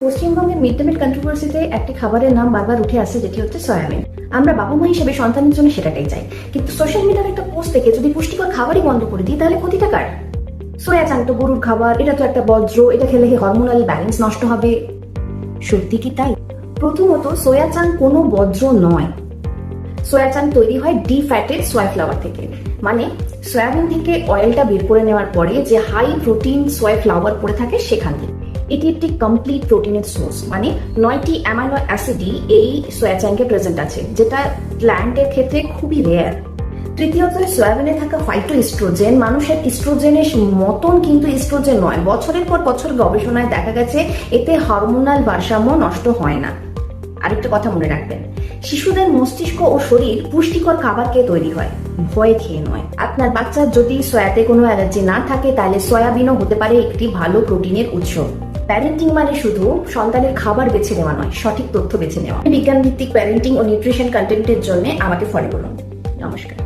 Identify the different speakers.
Speaker 1: পশ্চিমবঙ্গের mid day meal কন্ট্রোভার্সিতে একটি খাবারের নাম বারবার উঠে আসছে, যেটি হচ্ছে সয়াবিন। আমরা বাবা মা হিসেবে সন্তানের জন্য সেটাটাই চাই, কিন্তু সোশ্যাল মিডিয়ার একটা পোস্ট থেকে যদি পুষ্টিকর খাবারই বন্ধ করে দিই তাহলে ক্ষতিটা কার? সোয়া চাং তো গরুর খাবার, এটা তো একটা বজ্র, এটা খেলে হরমোনাল ব্যালেন্স নষ্ট হবে। সত্যি কি তাই? প্রথমত, সোয়া চাং কোনো বজ্র নয়। সোয়া চাং তৈরি হয় ডিফ্যাটেড সোয়া ফ্লাওয়ার থেকে, মানে সয়াবিন থেকে অয়েলটা বের করে নেওয়ার পরে যে হাই প্রোটিন সোয়া ফ্লাওয়ার পড়ে থাকে সেখান থেকে। এটি একটি কমপ্লিট প্রোটিনের সোর্স, মানে 9টি অ্যামাইনো অ্যাসিডই এই সোয়া চাংকে প্রেজেন্ট আছে, যেটা প্ল্যান্টের ক্ষেত্রে খুবই রেয়ার। তৃতীয়ত, সয়াবিনে থাকা ফাইটোইস্ট্রোজেন মানুষের ইস্ট্রোজেনের মতন কিন্তু ইস্ট্রোজেন নয়। বছরের পর বছর গবেষণায় দেখা গেছে এতে হরমোনাল ভারসাম্য নষ্ট হয় না। আরেকটা কথা মনে রাখবেন, শিশুদের মস্তিষ্ক ও শরীর পুষ্টিকর খাবার খেয়ে তৈরি হয়, ভয় খেয়ে নয়। আপনার বাচ্চার যদি সয়াতে কোনো অ্যালার্জি না থাকে তাহলে সয়াবিনও হতে পারে একটি ভালো প্রোটিনের উৎস। প্যারেন্টিং মানে শুধু সন্তানের খাবার বেছে নেওয়া নয়, সঠিক তথ্য বেছে নেওয়া। বিজ্ঞান ভিত্তিক প্যারেন্টিং ও নিউট্রিশন কন্টেন্টের জন্য আমাকে ফলো করুন। নমস্কার।